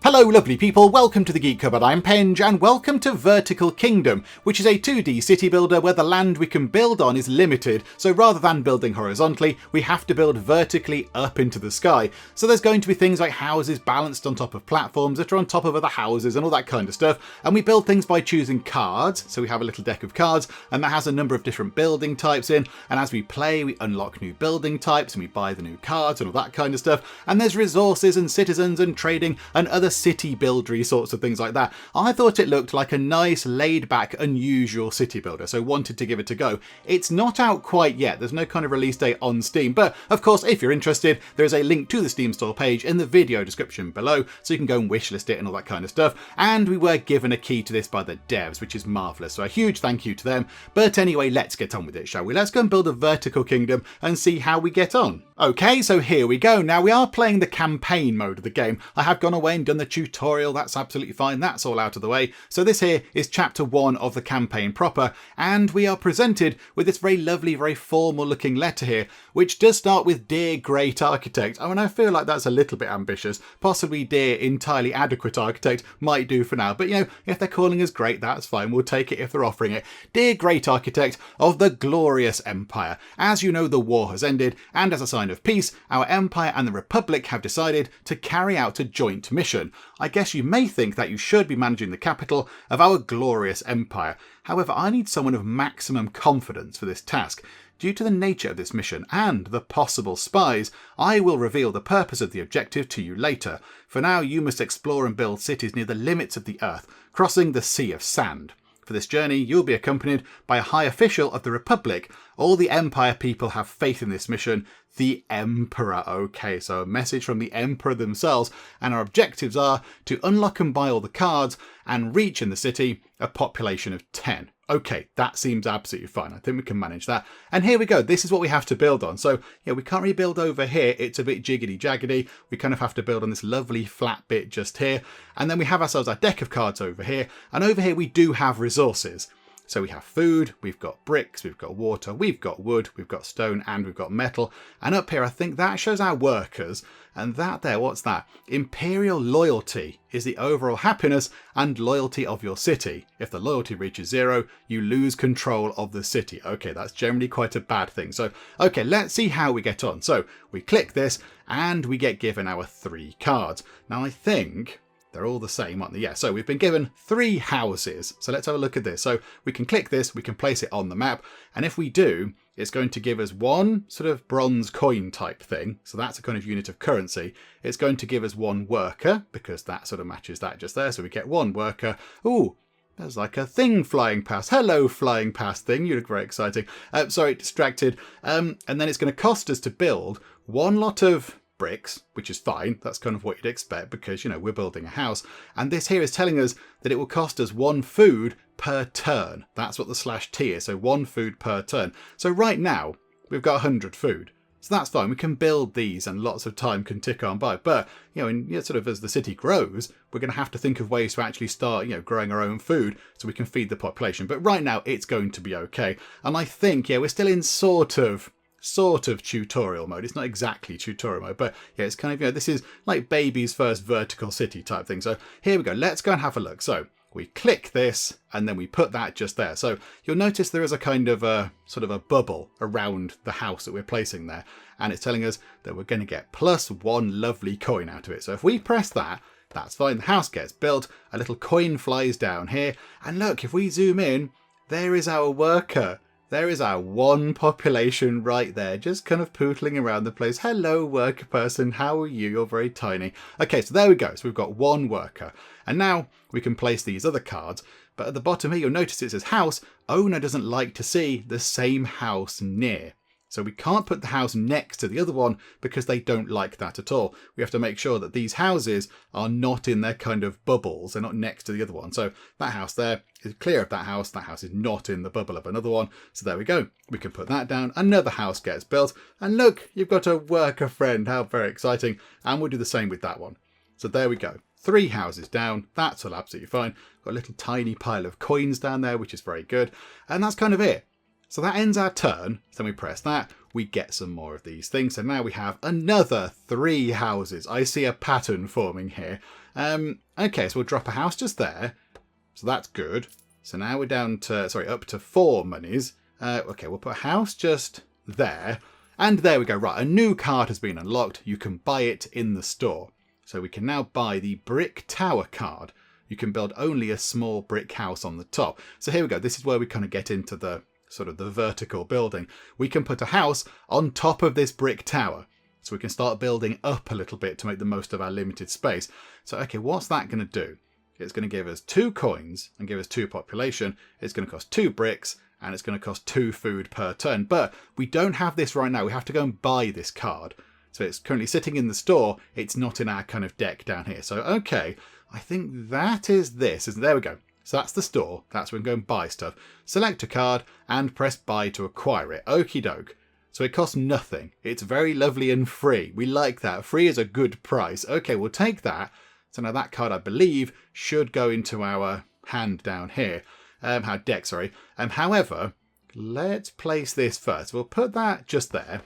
Hello lovely people, welcome to the Geek Cupboard, I'm Penge, and welcome to Vertical Kingdom, which is a 2D city builder where the land we can build on is limited, so rather than building horizontally, we have to build vertically up into the sky. So there's going to be things like houses balanced on top of platforms that are on top of other houses and all that kind of stuff, and we build things by choosing cards, so we have a little deck of cards, and that has a number of different building types in, and as we play we unlock new building types and we buy the new cards and all that kind of stuff, and there's resources and citizens and trading and other city buildery sorts of things like that. I thought it looked like a nice laid back unusual city builder, so wanted to give it a go. It's not out quite yet, there's no kind of release date on Steam, but of course if you're interested there is a link to the Steam store page in the video description below, so you can go and wishlist it and all that kind of stuff. And we were given a key to this by the devs, which is marvellous, so a huge thank you to them. But anyway, let's get on with it, shall we? Let's go and build a vertical kingdom and see how we get on. Okay, so here we go. Now we are playing the campaign mode of the game. I have gone away and done the tutorial, that's absolutely fine, that's all out of the way. So this here is chapter 1 of the campaign proper, and we are presented with this very lovely, very formal looking letter here, which does start with Dear Great Architect. I mean, I feel like that's a little bit ambitious, possibly Dear Entirely Adequate Architect might do for now, but you know, if they're calling us great, that's fine, we'll take it if they're offering it. Dear Great Architect of the Glorious Empire, as you know the war has ended, and as a sign of peace, our empire and the Republic have decided to carry out a joint mission. I guess you may think that you should be managing the capital of our glorious empire. However, I need someone of maximum confidence for this task. Due to the nature of this mission and the possible spies, I will reveal the purpose of the objective to you later. For now, you must explore and build cities near the limits of the Earth, crossing the Sea of Sand. For this journey, you'll be accompanied by a high official of the Republic. All the Empire people have faith in this mission. The Emperor. Okay, so a message from the Emperor themselves. And our objectives are to unlock and buy all the cards and reach in the city a population of 10. Okay, that seems absolutely fine. I think we can manage that. And here we go. This is what we have to build on. So yeah, we can't really build over here. It's a bit jiggity jaggedy. We kind of have to build on this lovely flat bit just here. And then we have ourselves our deck of cards over here. And over here we do have resources. So we have food, we've got bricks, we've got water, we've got wood, we've got stone, and we've got metal. And up here, I think that shows our workers. And that there, what's that? Imperial loyalty is the overall happiness and loyalty of your city. If the loyalty reaches 0, you lose control of the city. Okay, that's generally quite a bad thing. So, okay, let's see how we get on. So we click this and we get given our 3 cards. Now I think they're all the same, aren't they? Yeah, so we've been given 3 houses. So let's have a look at this. So we can click this, we can place it on the map. And if we do, it's going to give us one sort of bronze coin type thing. So that's a kind of unit of currency. It's going to give us 1 worker because that sort of matches that just there. So we get 1 worker. Ooh, there's like a thing flying past. Hello, flying past thing. You look very exciting. Sorry, distracted. And then it's going to cost us to build 1 lot of bricks, which is fine. That's kind of what you'd expect because, you know, we're building a house. And this here is telling us that it will cost us 1 food per turn. That's what the /T is. So 1 food per turn. So right now we've got 100 food. So that's fine. We can build these and lots of time can tick on by. But, you know, in, sort of as the city grows, we're going to have to think of ways to actually start, you know, growing our own food so we can feed the population. But right now it's going to be okay. And I think, yeah, we're still in sort of tutorial mode. It's not exactly tutorial mode, but yeah, it's kind of, you know, this is like baby's first vertical city type thing. So here we go. Let's go and have a look. So we click this and then we put that just there. So you'll notice there is a kind of a sort of a bubble around the house that we're placing there. And it's telling us that we're going to get +1 lovely coin out of it. So if we press that, that's fine. The house gets built. A little coin flies down here. And look, if we zoom in, there is our worker. There is our 1 population right there, just kind of pootling around the place. Hello, worker person. How are you? You're very tiny. Okay, so there we go. So we've got 1 worker. And now we can place these other cards. But at the bottom here, you'll notice it says house. Owner doesn't like to see the same house near. So we can't put the house next to the other one because they don't like that at all. We have to make sure that these houses are not in their kind of bubbles. They're not next to the other one. So that house there is clear of that house. That house is not in the bubble of another one. So there we go. We can put that down. Another house gets built. And look, you've got a worker friend. How very exciting. And we'll do the same with that one. So there we go. 3 houses down. That's all absolutely fine. Got a little tiny pile of coins down there, which is very good. And that's kind of it. So that ends our turn. So then we press that. We get some more of these things. So now we have another 3 houses. I see a pattern forming here. Okay, so we'll drop a house just there. So that's good. So now we're down to, up to 4 monies. Okay, we'll put a house just there. And there we go. Right, a new card has been unlocked. You can buy it in the store. So we can now buy the brick tower card. You can build only a small brick house on the top. So here we go. This is where we kind of get into the sort of the vertical building. We can put a house on top of this brick tower. So we can start building up a little bit to make the most of our limited space. So, okay, what's that going to do? It's going to give us 2 coins and give us 2 population. It's going to cost 2 bricks and it's going to cost 2 food per turn. But we don't have this right now. We have to go and buy this card. So it's currently sitting in the store. It's not in our kind of deck down here. So, okay, I think that is this. There we go. So that's the store. That's where we can go and buy stuff. Select a card and press buy to acquire it. Okie doke. So it costs nothing. It's very lovely and free. We like that. Free is a good price. Okay, we'll take that. So now that card, I believe, should go into our hand down here. Our deck, sorry. However, let's place this first. We'll put that just there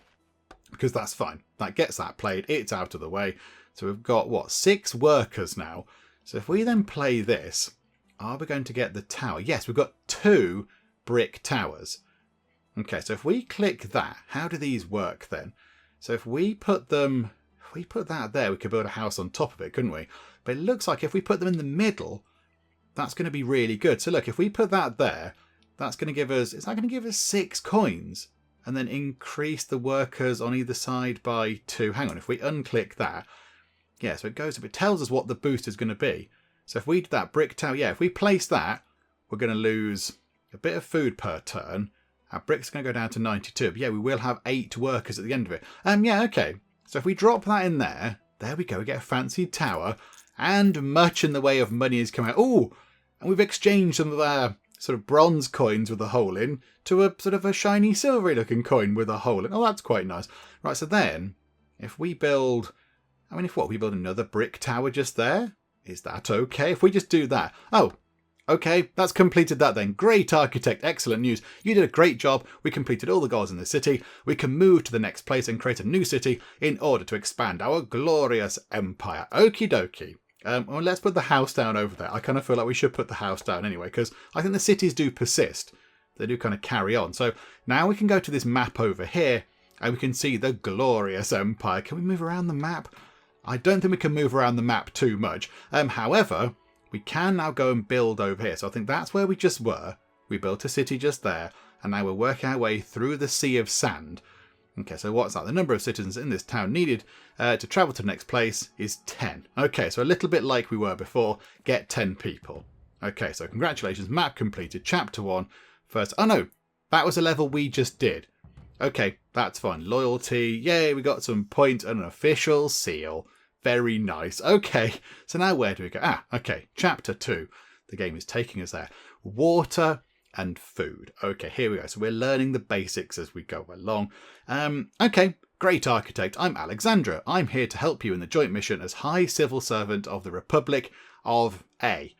because that's fine. That gets that played. It's out of the way. So we've got, what, 6 workers now. So if we then play this, are we going to get the tower? Yes, we've got 2 brick towers. Okay, so if we click that, how do these work then? So if we put them, if we put that there, we could build a house on top of it, couldn't we? But it looks like if we put them in the middle, that's going to be really good. So look, if we put that there, that's going to give us, is that going to give us 6 coins? And then increase the workers on either side by 2. Hang on, if we unclick that, yeah, so it goes up, it tells us what the boost is going to be. So if we do that brick tower, yeah, if we place that, we're going to lose a bit of food per turn. Our brick's going to go down to 92. But yeah, we will have 8 workers at the end of it. Yeah, okay. So if we drop that in there, there we go. We get a fancy tower. And much in the way of money is coming out. Oh, and we've exchanged some of our sort of bronze coins with a hole in to a sort of a shiny silvery looking coin with a hole in. Oh, that's quite nice. Right, so then if we build, I mean, if what, we build another brick tower just there? Is that okay? If we just do that. Oh, okay, that's completed that then. Great architect, excellent news. You did a great job. We completed all the goals in the city. We can move to the next place and create a new city in order to expand our glorious empire. Okie dokie. Well, let's put the house down over there. I kind of feel like we should put the house down anyway, because I think the cities do persist. They do kind of carry on. So now we can go to this map over here and we can see the glorious empire. Can we move around the map? I don't think we can move around the map too much. However, we can now go and build over here. So I think that's where we just were. We built a city just there. And now we're working our way through the sea of sand. Okay, so what's that? The number of citizens in this town needed to travel to the next place is 10. Okay, so a little bit like we were before. Get 10 people. Okay, so congratulations. Map completed. Chapter 1. First. Oh no, that was a level we just did. Okay, that's fine. Loyalty. Yay, we got some points and an official seal. Very nice. Okay, so now where do we go? Ah, okay, Chapter 2. The game is taking us there. Water and food. Okay, here we go. So we're learning the basics as we go along. Okay, great architect. I'm Alexandra. I'm here to help you in the joint mission as High Civil Servant of the Republic of A.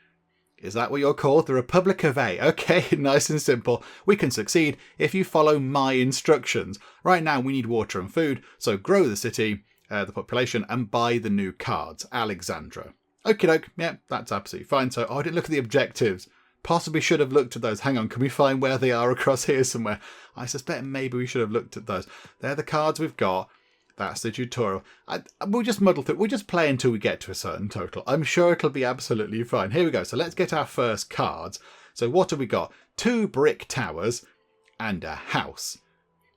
Is that what you're called? The Republic of A. Okay, nice and simple. We can succeed if you follow my instructions. Right now we need water and food, so grow the city, the population, and buy the new cards. Alexandra. Okie doke. Yeah, that's absolutely fine. So, I didn't look at the objectives. Possibly should have looked at those. Hang on, can we find where they are across here somewhere? I suspect maybe we should have looked at those. They're the cards we've got. That's the tutorial. We'll just muddle through. We'll just play until we get to a certain total. I'm sure it'll be absolutely fine. Here we go. So let's get our first cards. So what have we got? 2 brick towers and a house.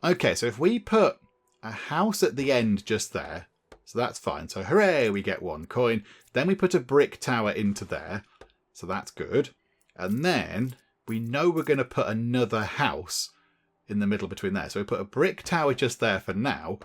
Okay, so if we put a house at the end just there, so that's fine. So hooray, we get 1 coin. Then we put a brick tower into there. So that's good. And then we know we're going to put another house in the middle between there. So we put a brick tower just there for now.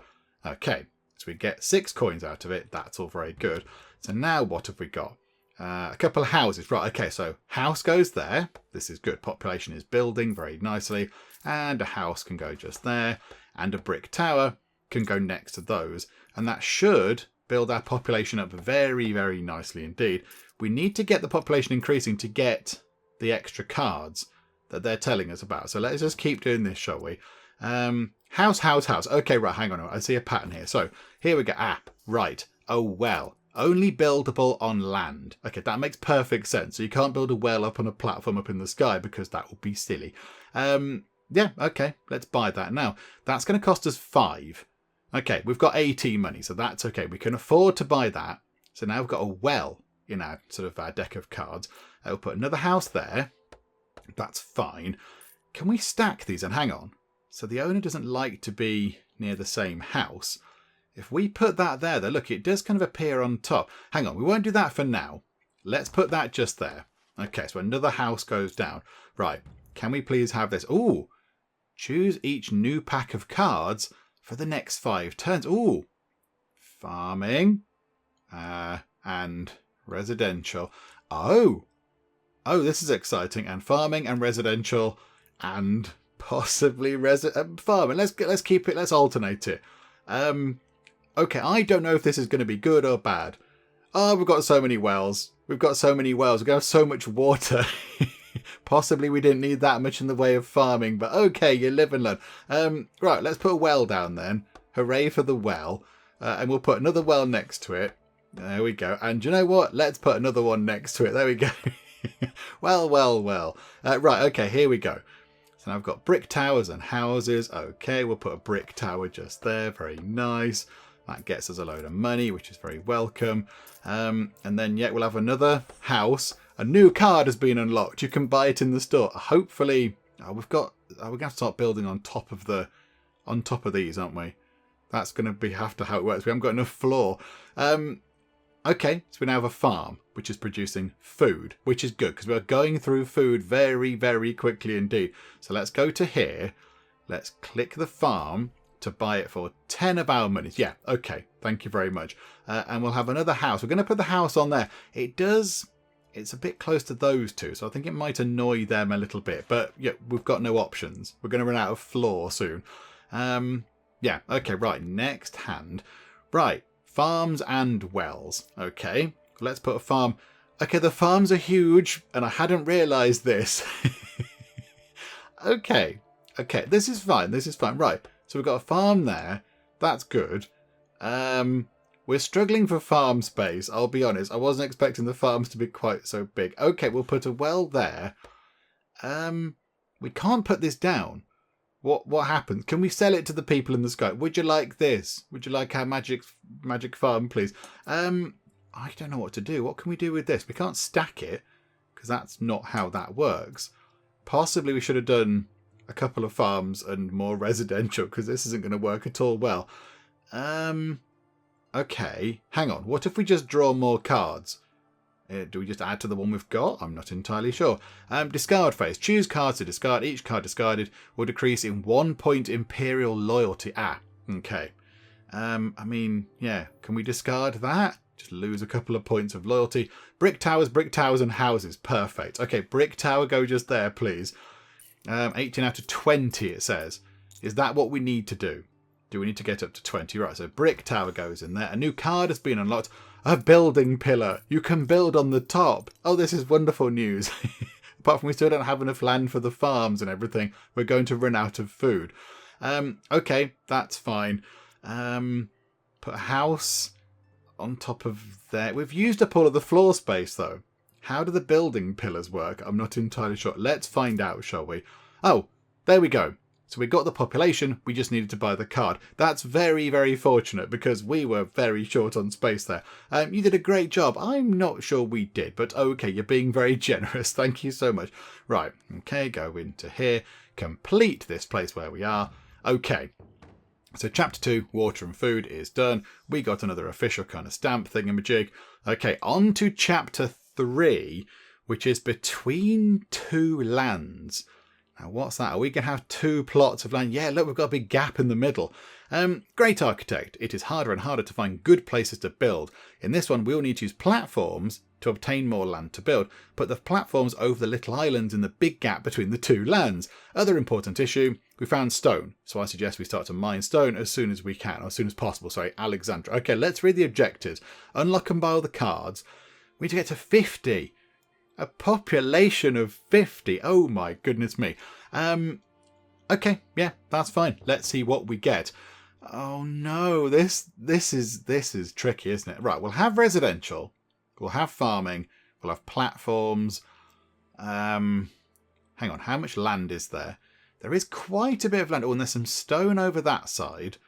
Okay, so we get 6 coins out of it. That's all very good. So now what have we got? A couple of houses. Right, okay, so house goes there. This is good. Population is building very nicely. And a house can go just there. And a brick tower can go next to those. And that should build our population up very, very nicely indeed. We need to get the population increasing to get the extra cards. that they're telling us about. So let's just keep doing this, shall we? House. Okay, right, hang on. I see a pattern here. So here we go. Right. Oh, well. Only buildable on land. Okay, that makes perfect sense. So you can't build a well up on a platform up in the sky because that would be silly. Yeah, okay, let's buy that. Now, that's going to cost us 5. Okay, we've got 18 money, so that's okay. We can afford to buy that. So now we've got a well in our sort of our deck of cards. We'll put another house there. That's fine. Can we stack these? And hang on. So the owner doesn't like to be near the same house. If we put that there, though, look, it does kind of appear on top. Hang on, we won't do that for now. Let's put that just there. Okay, so another house goes down. Right, can we please have this? Ooh, choose each new pack of cards for the next 5 turns. Ooh, farming and residential. Oh, this is exciting. And farming and residential and possibly farming. Let's keep it. Let's alternate it. Okay, I don't know if this is going to be good or bad. Oh, we've got so many wells. We're going to have so much water. Possibly we didn't need that much in the way of farming, but okay, you live and learn. Right, let's put a well down then. Hooray for the well. And we'll put another well next to it. There we go. And you know what? Let's put another one next to it. There we go. Well. Right, okay, here we go. So now I've got brick towers and houses. Okay, we'll put a brick tower just there. Very nice. That gets us a load of money, which is very welcome. And then, yeah, we'll have another house. A new card has been unlocked. You can buy it in the store. Hopefully, we're going to start building on top of these, aren't we? That's going to be how it works. We haven't got enough floor. Okay, so we now have a farm, which is producing food, which is good because we're going through food very, very quickly indeed. So let's go to here. Let's click the farm to buy it for 10 of our monies. Yeah, okay, thank you very much. And we'll have another house. We're going to put the house on there. It's a bit close to those two, so I think it might annoy them a little bit. But yeah, we've got no options. We're going to run out of floor soon. Yeah, okay, right, next hand. Right, farms and wells. Okay, let's put a farm. Okay, the farms are huge, and I hadn't realised this. Okay, this is fine. Right, so we've got a farm there. That's good. We're struggling for farm space, I'll be honest. I wasn't expecting the farms to be quite so big. Okay, we'll put a well there. We can't put this down. What happens? Can we sell it to the people in the sky? Would you like this? Would you like our magic farm, please? I don't know what to do. What can we do with this? We can't stack it, because that's not how that works. Possibly we should have done a couple of farms and more residential, because this isn't going to work at all well. Okay, hang on. What if we just draw more cards? Do we just add to the one we've got? I'm not entirely sure. Discard phase. Choose cards to discard. Each card discarded will decrease in 1 point Imperial loyalty. Okay. I mean, yeah. Can we discard that? Just lose a couple of points of loyalty. Brick towers and houses. Perfect. Okay, brick tower, go just there, please. 18 out of 20, it says. Is that what we need to do? Do we need to get up to 20? Right, so brick tower goes in there. A new card has been unlocked. A building pillar. You can build on the top. Oh, this is wonderful news. Apart from we still don't have enough land for the farms and everything. We're going to run out of food. Okay, that's fine. Put a house on top of there. We've used up all of the floor space, though. How do the building pillars work? I'm not entirely sure. Let's find out, shall we? Oh, there we go. So we got the population, we just needed to buy the card. That's very, very fortunate because we were very short on space there. You did a great job. I'm not sure we did, but okay, you're being very generous. Thank you so much. Right, okay, go into here. Complete this place where we are. Okay, so chapter 2, water and food, is done. We got another official kind of stamp thingamajig. Okay, on to chapter 3, which is between two lands. Now, what's that? Are we going to have 2 plots of land? Yeah, look, we've got a big gap in the middle. Great architect. It is harder and harder to find good places to build. In this one, we'll need to use platforms to obtain more land to build. Put the platforms over the little islands in the big gap between the 2 lands. Other important issue, we found stone. So I suggest we start to mine stone as soon as we can, or as soon as possible. Sorry, Alexandra. Okay, let's read the objectives. Unlock and buy all the cards. We need to get to 50. A population of 50. Oh my goodness me. Okay, yeah, that's fine. Let's see what we get. Oh no, this is tricky, isn't it? Right, we'll have residential. We'll have farming. We'll have platforms. Hang on, how much land is there? There is quite a bit of land. Oh, and there's some stone over that side.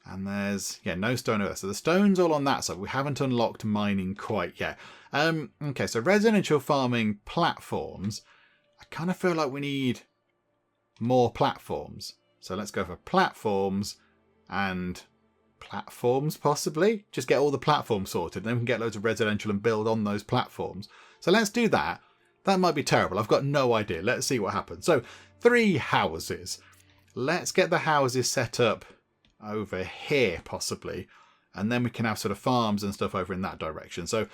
And there's, yeah, no stone over there. So the stone's all on that side. We haven't unlocked mining quite yet. Okay, so residential farming platforms. I kind of feel like we need more platforms. So let's go for platforms and platforms possibly. Just get all the platforms sorted. Then we can get loads of residential and build on those platforms. So let's do that. That might be terrible. I've got no idea. Let's see what happens. So 3 houses. Let's get the houses set up over here possibly. And then we can have sort of farms and stuff over in that direction. So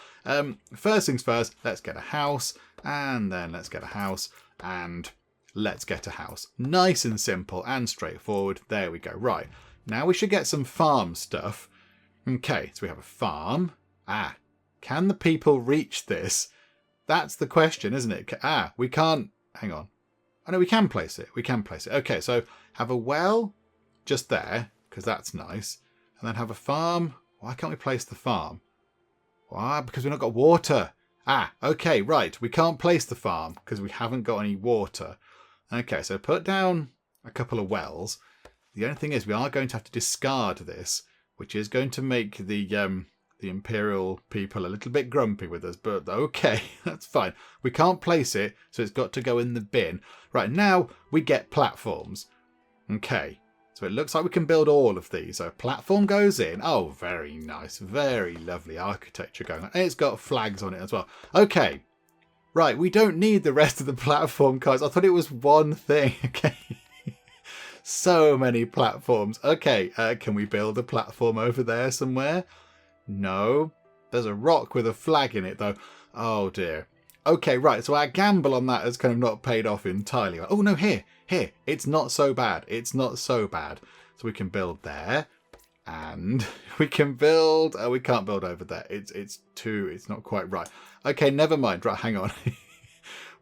first things first, let's get a house. And then let's get a house. And let's get a house. Nice and simple and straightforward. There we go. Right. Now we should get some farm stuff. Okay, so we have a farm. Can the people reach this? That's the question, isn't it? We can't. Hang on. Oh, no, we can place it. We can place it. Okay, so have a well just there, because that's nice. And then have a farm. Why can't we place the farm? Why? Because we've not got water. Okay, right. We can't place the farm because we haven't got any water. Okay, so put down a couple of wells. The only thing is we are going to have to discard this, which is going to make the Imperial people a little bit grumpy with us. But okay, that's fine. We can't place it, so it's got to go in the bin. Right, now we get platforms. Okay, so it looks like we can build all of these. So a platform goes in. Oh, very nice. Very lovely architecture going on. And it's got flags on it as well. Okay, right, we don't need the rest of the platform cards. I thought it was one thing. Okay. So many platforms. Okay, can we build a platform over there somewhere? No. There's a rock with a flag in it, though. Oh, dear. Okay, right, so our gamble on that has kind of not paid off entirely. Oh, no, here. It's not so bad. It's not so bad. So we can build there. And we can build... Oh, we can't build over there. It's not quite right. Okay, never mind. Right, hang on.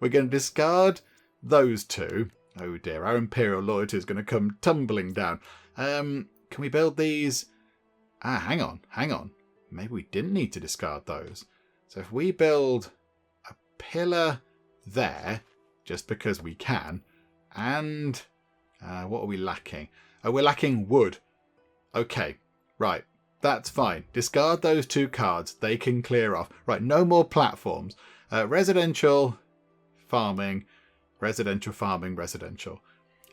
We're going to discard those 2. Oh dear, our Imperial loyalty is going to come tumbling down. Can we build these? Hang on. Maybe we didn't need to discard those. So if we build a pillar there, just because we can, and what are we lacking? Oh, we're lacking wood. Okay, right, that's fine. Discard those 2 cards. They can clear off. Right, no more platforms. Residential, farming, residential, farming, residential.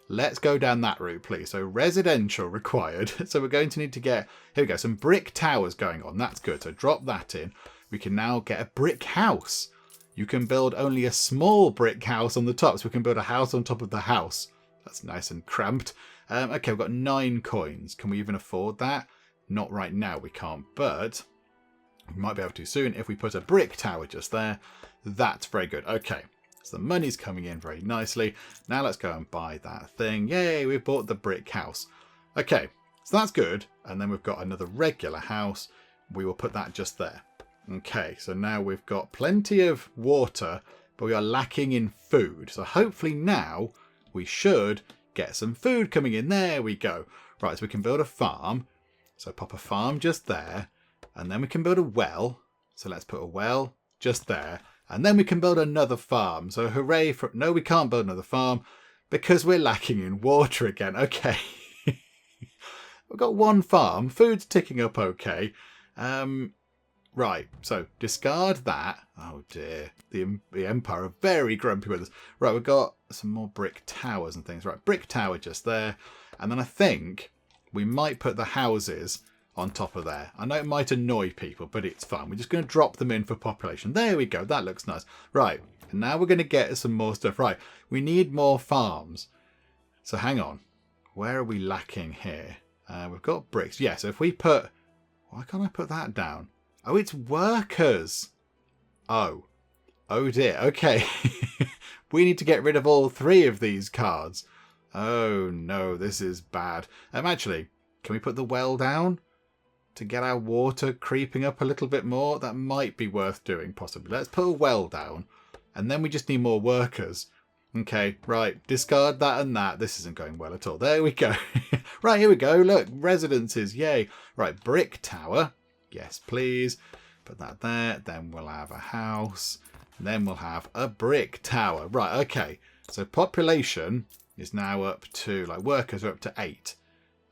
Let's go down that route, please. So residential required. So we're going to need to get, here we go, some brick towers going on. That's good. So drop that in. We can now get a brick house. You can build only a small brick house on the top. So we can build a house on top of the house. That's nice and cramped. Okay, we've got 9 coins. Can we even afford that? Not right now, we can't. But we might be able to soon if we put a brick tower just there. That's very good. Okay. So the money's coming in very nicely. Now let's go and buy that thing. Yay, we've bought the brick house. Okay, so that's good. And then we've got another regular house. We will put that just there. Okay, so now we've got plenty of water, but we are lacking in food. So hopefully now we should get some food coming in. There we go. Right, so we can build a farm. So pop a farm just there. And then we can build a well. So let's put a well just there. And then we can build another farm. So hooray for... No, we can't build another farm because we're lacking in water again. Okay. We've got 1 farm. Food's ticking up okay. Right. So discard that. Oh, dear. The Empire are very grumpy with us. Right. We've got some more brick towers and things. Right. Brick tower just there. And then I think we might put the houses on top of there. I know it might annoy people, but it's fun. We're just going to drop them in for population. There we go. That looks nice. Right. And now we're going to get some more stuff. Right. We need more farms. So hang on. Where are we lacking here? We've got bricks. Yeah, so if we put... Why can't I put that down? Oh, it's workers. Oh. Oh dear. Okay. We need to get rid of all 3 of these cards. Oh no, this is bad. Actually, can we put the well down? To get our water creeping up a little bit more? That might be worth doing, possibly. Let's put a well down. And then we just need more workers. Okay, right. Discard that and that. This isn't going well at all. There we go. Right, here we go. Look, residences. Yay. Right, brick tower. Yes, please. Put that there. Then we'll have a house. Then we'll have a brick tower. Right, okay. So population is now up to, like, workers are up to 8.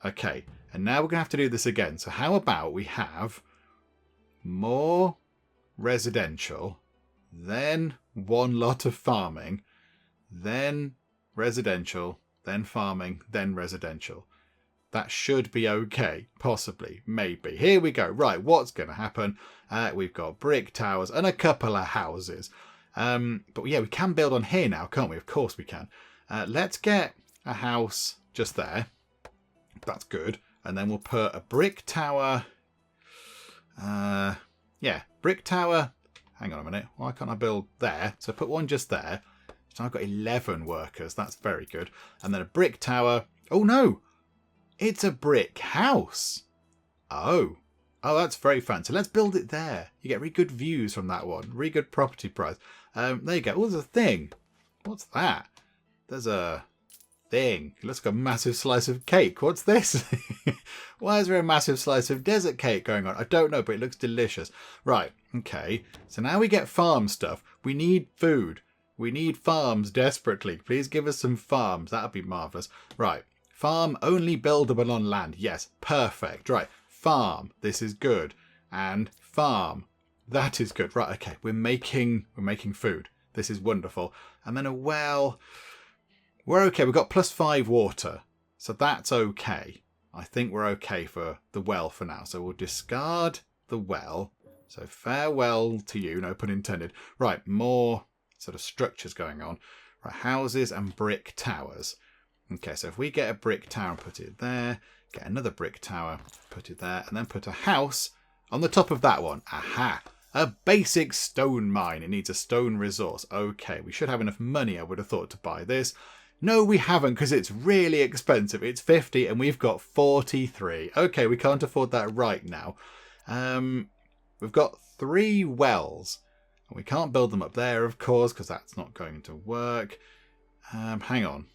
Okay, and now we're going to have to do this again. So how about we have more residential, then one lot of farming, then residential, then farming, then residential. That should be okay. Possibly. Maybe. Here we go. Right, what's going to happen? We've got brick towers and a couple of houses. But yeah, we can build on here now, can't we? Of course we can. Let's get a house just there. That's good. And then we'll put a brick tower. Yeah, brick tower. Hang on a minute. Why can't I build there? So put one just there. So I've got 11 workers. That's very good. And then a brick tower. Oh no! It's a brick house. Oh, that's very fancy. Let's build it there. You get really good views from that one. Really good property price. There you go. Oh, there's a thing. What's that? There's a thing. It looks like a massive slice of cake. What's this? Why is there a massive slice of desert cake going on? I don't know, but it looks delicious. Right. Okay. So now we get farm stuff. We need food. We need farms desperately. Please give us some farms. That would be marvellous. Right. Farm only buildable on land. Yes, perfect. Right, farm. This is good. And farm. That is good. Right, okay. We're making food. This is wonderful. And then a well. We're okay. We've got +5 water. So that's okay. I think we're okay for the well for now. So we'll discard the well. So farewell to you, no pun intended. Right, more sort of structures going on. Right, houses and brick towers. Okay, so if we get a brick tower and put it there, get another brick tower, put it there, and then put a house on the top of that one. Aha! A basic stone mine. It needs a stone resource. Okay, we should have enough money, I would have thought, to buy this. No, we haven't, because it's really expensive. It's 50 and we've got 43. Okay, we can't afford that right now. We've got 3 wells. And we can't build them up there, of course, because that's not going to work. Hang on.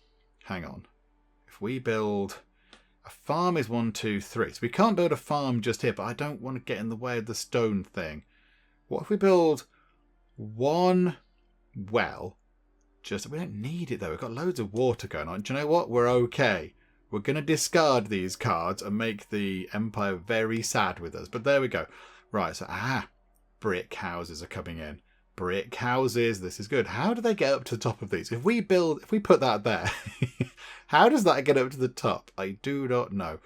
If we build a farm is 1, 2, 3. So we can't build a farm just here, but I don't want to get in the way of the stone thing. What if we build 1 well? We don't need it though. We've got loads of water going on. Do you know what? We're okay. We're going to discard these cards and make the Empire very sad with us. But there we go. Right, so brick houses are coming in. Brick houses, this is good. How do they get up to the top of these? If we put that there, how does that get up to the top? I do not know.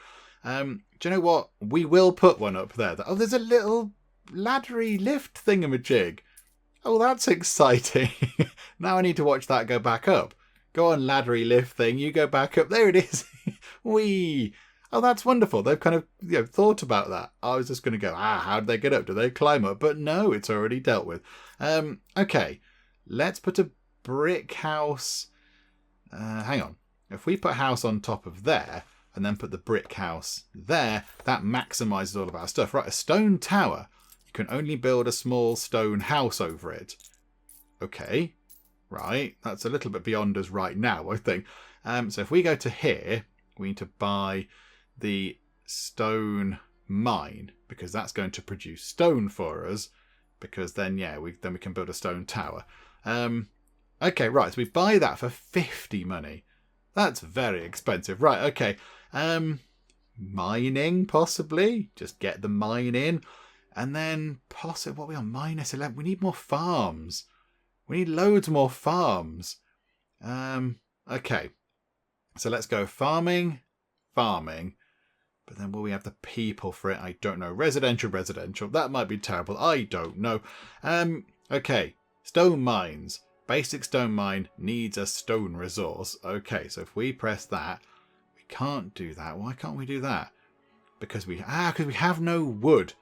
Do you know what? We will put one up there. Oh, there's a little laddery lift thingamajig. Oh, that's exciting. Now I need to watch that go back up. Go on, laddery lift thing. You go back up. There it is. Whee! Oh, that's wonderful. They've kind of thought about that. I was just going to go, how do they get up? Do they climb up? But no, it's already dealt with. Okay, let's put a brick house. Hang on. If we put a house on top of there and then put the brick house there, that maximizes all of our stuff. Right, a stone tower. You can only build a small stone house over it. Okay, right. That's a little bit beyond us right now, I think. So if we go to here, we need to buy the stone mine because that's going to produce stone for us. Because then, we can build a stone tower. Okay, right. So we buy that for 50 money. That's very expensive. Right, okay. Mining, possibly. Just get the mine in. And then, possibly, what are we on? -11. We need more farms. We need loads more farms. Okay. So let's go farming. But then will we have the people for it? I don't know. Residential. That might be terrible. I don't know. Okay. Stone mines. Basic stone mine needs a stone resource. Okay, so if we press that, we can't do that. Why can't we do that? Because we have no wood.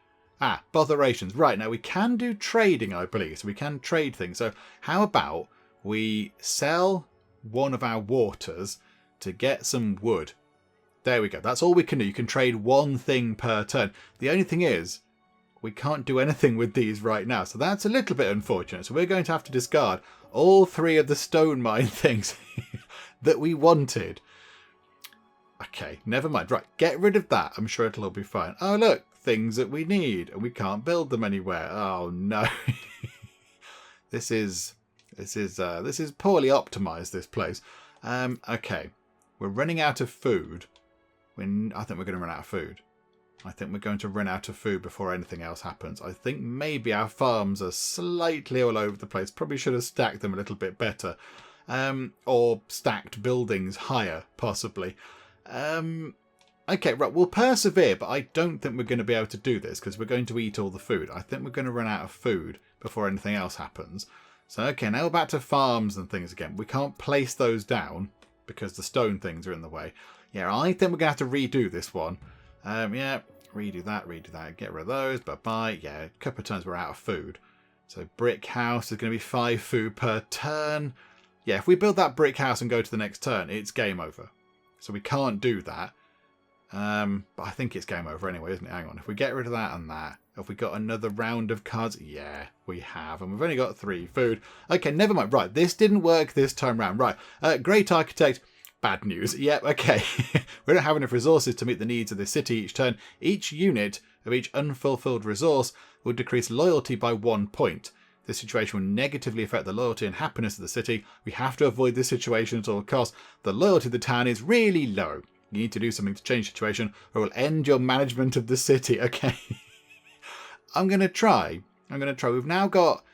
Botherations. Right, now we can do trading, I believe. So we can trade things. So how about we sell one of our waters to get some wood? There we go. That's all we can do. You can trade one thing per turn. The only thing is, we can't do anything with these right now. So that's a little bit unfortunate. So we're going to have to discard all 3 of the stone mine things that we wanted. Okay, never mind. Right, get rid of that. I'm sure it'll all be fine. Oh, look, things that we need, and we can't build them anywhere. Oh, no. This is poorly optimized, this place. Okay, we're running out of food. I think we're going to run out of food. I think we're going to run out of food before anything else happens. I think maybe our farms are slightly all over the place. Probably should have stacked them a little bit better. Or stacked buildings higher, possibly. Okay, right, we'll persevere, but I don't think we're going to be able to do this because we're going to eat all the food. I think we're going to run out of food before anything else happens. So, okay, now we're back to farms and things again. We can't place those down because the stone things are in the way. Yeah, I think we're going to have to redo this one. Yeah, redo that, get rid of those, bye-bye. Yeah, a couple of turns we're out of food. So brick house is going to be 5 food per turn. Yeah, if we build that brick house and go to the next turn, it's game over. So we can't do that. But I think it's game over anyway, isn't it? Hang on. If we get rid of that and that, have we got another round of cards? Yeah, we have. And we've only got 3 food. Okay, never mind. Right, this didn't work this time round. Right, great architect. Bad news. Yep, okay. We don't have enough resources to meet the needs of the city each turn. Each unit of each unfulfilled resource will decrease loyalty by 1 point. This situation will negatively affect the loyalty and happiness of the city. We have to avoid this situation at all costs. The loyalty of the town is really low. You need to do something to change the situation or it will end your management of the city. Okay. I'm going to try. We've now got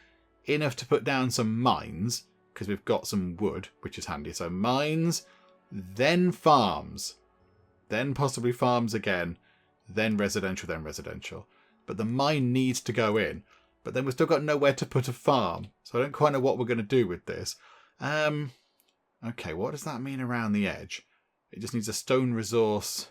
enough to put down some mines because we've got some wood, which is handy. So mines, then farms, then possibly farms again, then residential. But the mine needs to go in. But then we've still got nowhere to put a farm. So I don't quite know what we're going to do with this. Okay, what does that mean around the edge? It just needs a stone resource.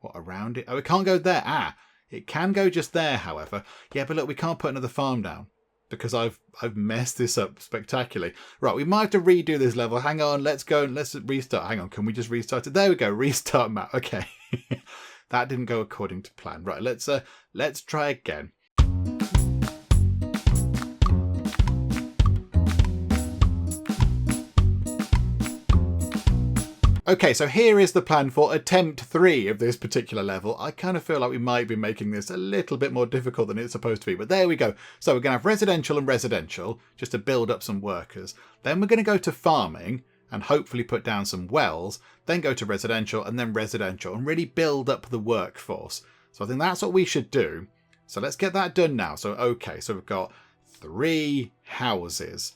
What, around it? Oh, it can't go there. Ah, it can go just there, however. Yeah, but look, we can't put another farm down because I've messed this up spectacularly. Right, we might have to redo this level. Hang on, let's go and let's restart. Hang on, can we just restart it? There we go, restart map. Okay. That didn't go according to plan. Right, let's try again. Okay, so here is the plan for attempt 3 of this particular level. I kind of feel like we might be making this a little bit more difficult than it's supposed to be, but there we go. So we're going to have residential and residential, just to build up some workers. Then we're going to go to farming and hopefully put down some wells, then go to residential and then residential and really build up the workforce. So I think that's what we should do. So let's get that done now. So, okay, so we've got 3 houses.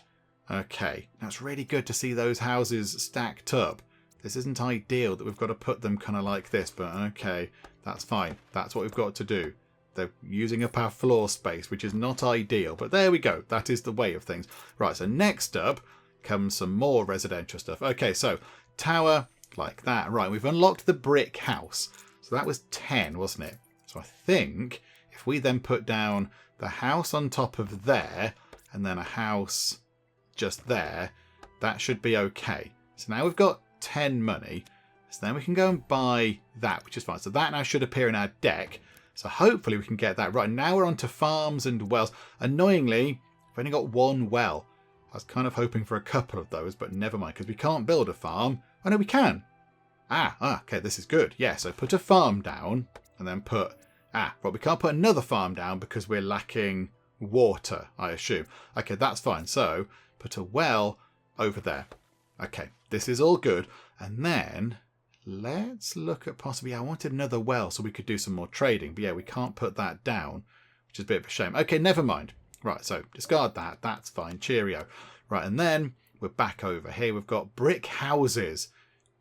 Okay, that's really good to see those houses stacked up. This isn't ideal that we've got to put them kind of like this, but okay, that's fine. That's what we've got to do. They're using up our floor space, which is not ideal, but there we go. That is the way of things. Right, so next up comes some more residential stuff. Okay, so tower like that. Right, we've unlocked the brick house. So that was 10, wasn't it? So I think if we then put down the house on top of there and then a house just there, that should be okay. So now we've got 10 money, so then we can go and buy that, which is fine. So that now should appear in our deck, so hopefully we can get that. Right, now we're on to farms and wells. Annoyingly, I've only got 1 well. I was kind of hoping for a couple of those, but never mind, because we can't build a farm. Oh no, we can. Okay, this is good. Yeah, so put a farm down and then put but we can't put another farm down because we're lacking water, I assume. Okay, that's fine. So put a well over there. Okay, this is all good. And then let's look at possibly, I wanted another well so we could do some more trading. But yeah, we can't put that down, which is a bit of a shame. Okay, never mind. Right, so discard that. That's fine. Cheerio. Right, and then we're back over here. We've got brick houses.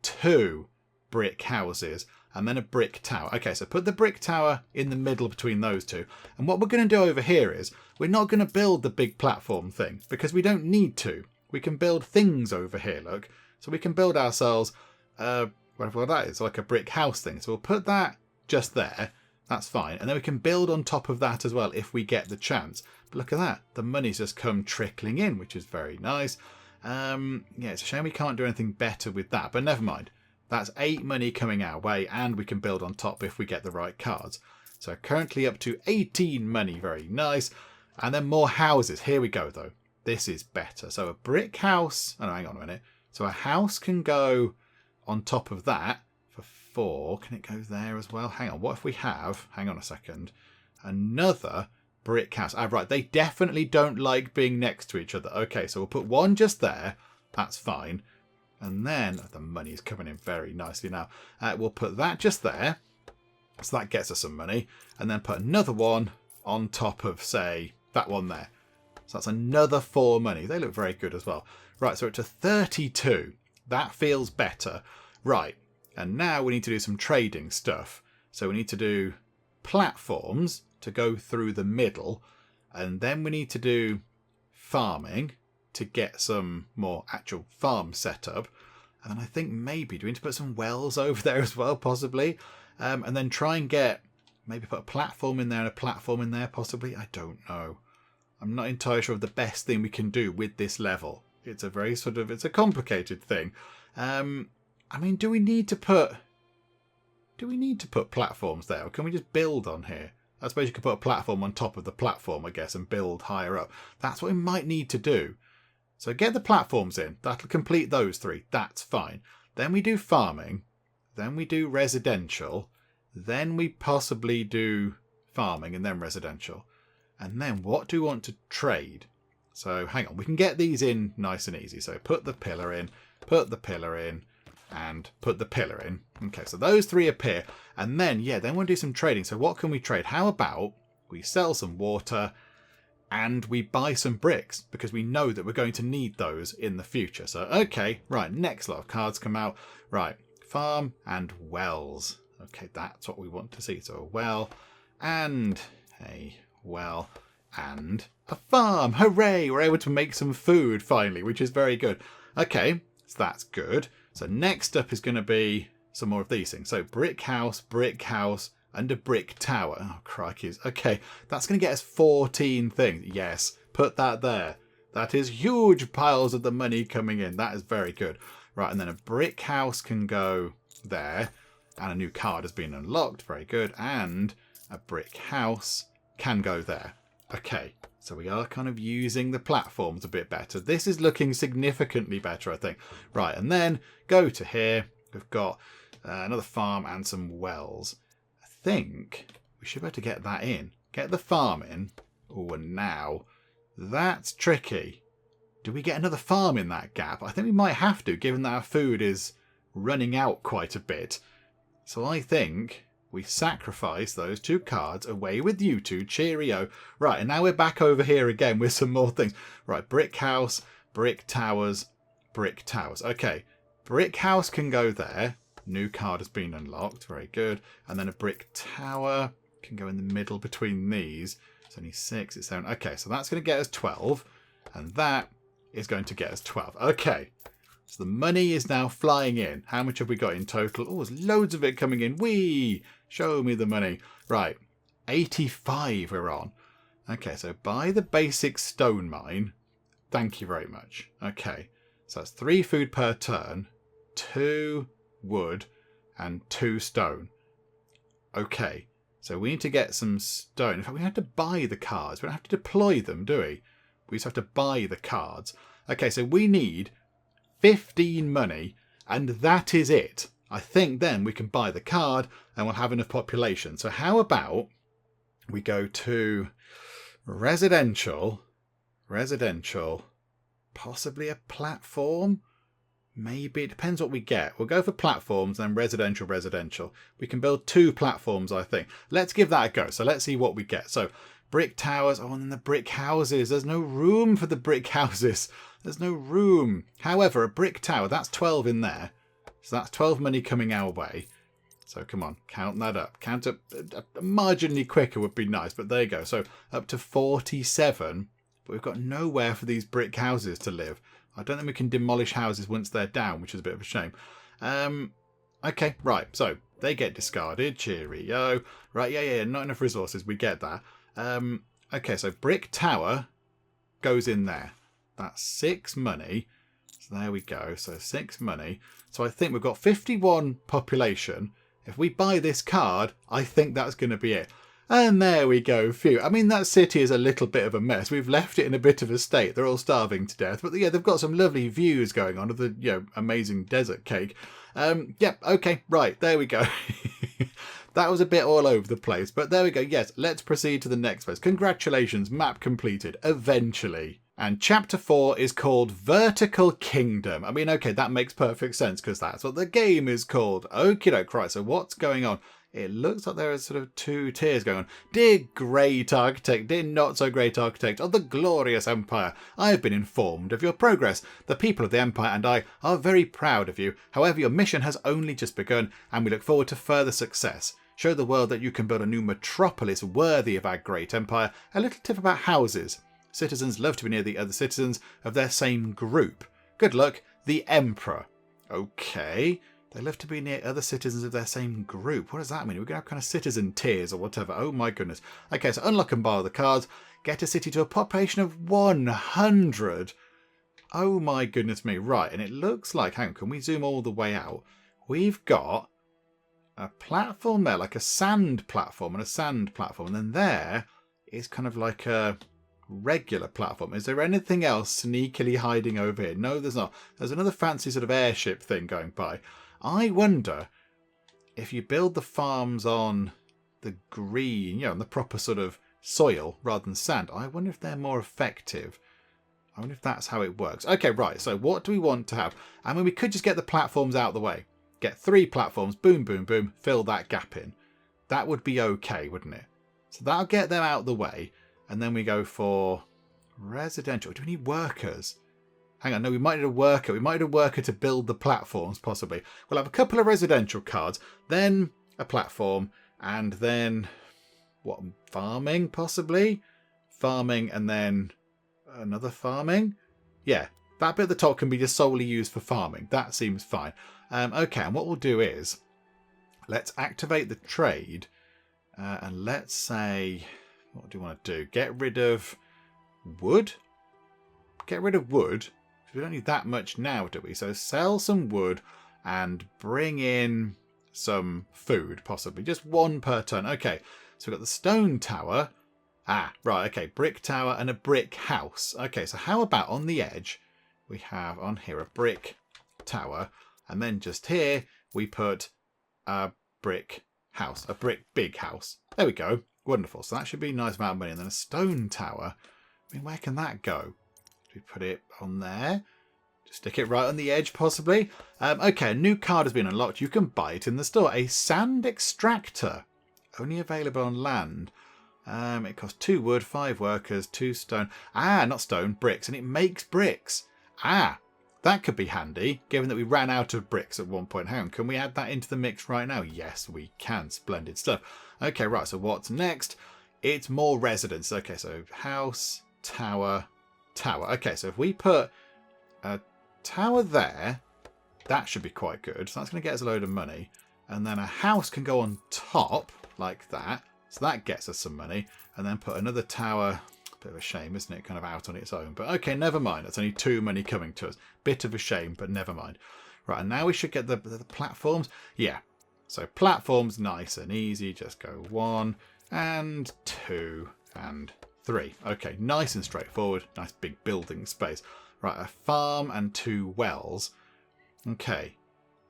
2 brick houses. And then a brick tower. Okay, so put the brick tower in the middle between those 2. And what we're going to do over here is we're not going to build the big platform thing because we don't need to. We can build things over here, look. So we can build ourselves, whatever that is, like a brick house thing. So we'll put that just there. That's fine. And then we can build on top of that as well if we get the chance. But look at that. The money's just come trickling in, which is very nice. Yeah, it's a shame we can't do anything better with that. But never mind. That's 8 money coming our way and we can build on top if we get the right cards. So currently up to 18 money. Very nice. And then more houses. Here we go, though. This is better. So a brick house. Oh, no, hang on a minute. So a house can go on top of that for 4. Can it go there as well? Hang on. What if we have, hang on a second, another brick house? Ah, right. They definitely don't like being next to each other. Okay, so we'll put one just there. That's fine. And then the money is coming in very nicely now. We'll put that just there. So that gets us some money. And then put another one on top of, say, that one there. So that's another 4 money. They look very good as well. Right, so we're to 32. That feels better. Right, and now we need to do some trading stuff. So we need to do platforms to go through the middle. And then we need to do farming to get some more actual farm set up. And then I think maybe, do we need to put some wells over there as well, possibly? And then try and get, maybe put a platform in there and a platform in there, possibly. I don't know. I'm not entirely sure of the best thing we can do with this level. It's a very sort of, it's a complicated thing. I mean, do we need to put platforms there? Or can we just build on here? I suppose you could put a platform on top of the platform, I guess, and build higher up. That's what we might need to do. So get the platforms in. That'll complete those 3. That's fine. Then we do farming. Then we do residential. Then we possibly do farming and then residential. And then what do we want to trade? So hang on. We can get these in nice and easy. So put the pillar in, put the pillar in, and put the pillar in. Okay, so those 3 appear. And then, yeah, then we'll do some trading. So what can we trade? How about we sell some water and we buy some bricks, because we know that we're going to need those in the future. So, okay, right, next lot of cards come out. Right, farm and wells. Okay, that's what we want to see. So a well and a well and a farm. Hooray! We're able to make some food finally, which is very good. Okay, so that's good. So next up is going to be some more of these things. So brick house, and a brick tower. Oh, crikey. Okay, that's going to get us 14 things. Yes, put that there. That is huge piles of the money coming in. That is very good. Right, and then a brick house can go there. And a new card has been unlocked. Very good. And a brick house can go there. Okay, so we are kind of using the platforms a bit better. This is looking significantly better, I think. Right, and then go to here. We've got another farm and some wells. I think we should be able to get that in. Get the farm in. Oh, and now that's tricky. Do we get another farm in that gap? I think we might have to, given that our food is running out quite a bit. So I think we sacrifice those 2 cards. Away with you 2. Cheerio. Right, and now we're back over here again with some more things. Right, brick house, brick towers, brick towers. Okay, brick house can go there. New card has been unlocked. Very good. And then a brick tower can go in the middle between these. It's only 6, it's 7. Okay, so that's going to get us 12. And that is going to get us 12. Okay. So the money is now flying in. How much have we got in total? Oh, there's loads of it coming in. Whee! Show me the money. Right. 85 we're on. Okay, so buy the basic stone mine. Thank you very much. Okay. So that's 3 food per turn. 2 wood and 2 stone. Okay. So we need to get some stone. In fact, we have to buy the cards. We don't have to deploy them, do we? We just have to buy the cards. Okay, so we need 15 money, and that is it. I think then we can buy the card and we'll have enough population. So how about we go to residential, possibly a platform? Maybe. It depends what we get. We'll go for platforms, then residential. We can build 2 platforms, I think. Let's give that a go. So let's see what we get. So brick towers. Oh, and then the brick houses. There's no room for the brick houses. There's no room. However, a brick tower, that's 12 in there. So that's 12 money coming our way. So come on, count that up. Count up marginally quicker would be nice, but there you go. So up to 47, but we've got nowhere for these brick houses to live. I don't think we can demolish houses once they're down, which is a bit of a shame. Okay, right. So they get discarded. Cheerio. Right, yeah. Not enough resources. We get that. Okay, so brick tower goes in there. That's 6 money. So there we go. So 6 money. So I think we've got 51 population. If we buy this card, I think that's going to be it. And there we go. Phew. I mean, that city is a little bit of a mess. We've left it in a bit of a state. They're all starving to death. But yeah, they've got some lovely views going on of the amazing desert cake. Yep. Okay. Right. There we go. That was a bit all over the place. But there we go. Yes. Let's proceed to the next phase. Congratulations. Map completed. Eventually. And chapter 4 is called Vertical Kingdom. I mean, okay, that makes perfect sense because that's what the game is called. Okie doke. Right. So what's going on? It looks like there are sort of 2 tiers going on. Dear great architect, dear not so great architect of the glorious empire, I have been informed of your progress. The people of the empire and I are very proud of you. However, your mission has only just begun and we look forward to further success. Show the world that you can build a new metropolis worthy of our great empire. A little tip about houses. Citizens love to be near the other citizens of their same group. Good luck, the Emperor. Okay. They love to be near other citizens of their same group. What does that mean? We're going to have kind of citizen tiers or whatever. Oh my goodness. Okay, so unlock and borrow the cards. Get a city to a population of 100. Oh my goodness me. Right, and it looks like, hang on, can we zoom all the way out? We've got a platform there, like a sand platform and a sand platform. And then there is kind of like a regular platform. Is there anything else sneakily hiding over here? No, there's not. There's another fancy sort of airship thing going by. I wonder if you build the farms on the green, on the proper sort of soil rather than sand, I wonder if they're more effective. I wonder if that's how it works. Okay, right. So what do we want to have? I mean, we could just get the platforms out of the way. Get 3 platforms, boom, boom, boom, fill that gap in. That would be okay, wouldn't it? So that'll get them out of the way. And then we go for residential. Do we need workers? Hang on, no, we might need a worker. We might need a worker to build the platforms, possibly. We'll have a couple of residential cards, then a platform, and then, what, farming, possibly? Farming, and then another farming? Yeah, that bit at the top can be just solely used for farming. That seems fine. Okay, and what we'll do is, let's activate the trade, and let's say, what do you want to do? Get rid of wood? Get rid of wood. We don't need that much now, do we? So sell some wood and bring in some food, possibly. Just 1 per turn. Okay, so we've got the stone tower. Ah, right, okay. Brick tower and a brick house. Okay, so how about on the edge, we have on here a brick tower. And then just here, we put a brick house. A brick big house. There we go. Wonderful. So that should be a nice amount of money. And then a stone tower. I mean, where can that go? We put it on there. Just stick it right on the edge, possibly. Okay, a new card has been unlocked. You can buy it in the store. A sand extractor. Only available on land. It costs 2 wood, 5 workers, 2 stone. Ah, not stone, bricks. And it makes bricks. Ah, that could be handy, given that we ran out of bricks at one point. Hang on, can we add that into the mix right now? Yes, we can. Splendid stuff. Okay, right, so what's next? It's more residents. Okay, so house, tower, tower. Okay, so if we put a tower there, that should be quite good. So that's going to get us a load of money. And then a house can go on top, like that. So that gets us some money. And then put another tower. A bit of a shame, isn't it? Kind of out on its own. But okay, never mind. That's only 2 money coming to us. Bit of a shame, but never mind. Right, and now we should get the platforms. Yeah. So platforms, nice and easy. Just go 1 and 2 and 3. Okay, nice and straightforward. Nice big building space. Right, a farm and 2 wells. Okay.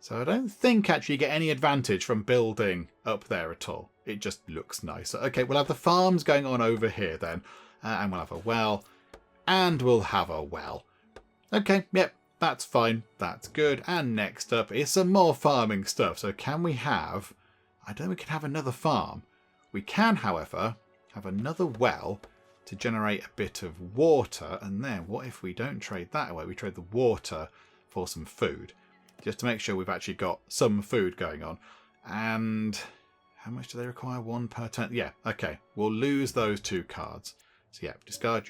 So I don't think actually you get any advantage from building up there at all. It just looks nicer. Okay, we'll have the farms going on over here then. And we'll have a well. And we'll have a well. Okay, yep, that's fine. That's good. And next up is some more farming stuff. So can we have... I don't think we can have another farm. We can, however, have another well to generate a bit of water. And then what if we don't trade that away? We trade the water for some food. Just to make sure we've actually got some food going on. And how much do they require? 1 per turn? Yeah, okay. We'll lose those 2 cards. So yeah, discard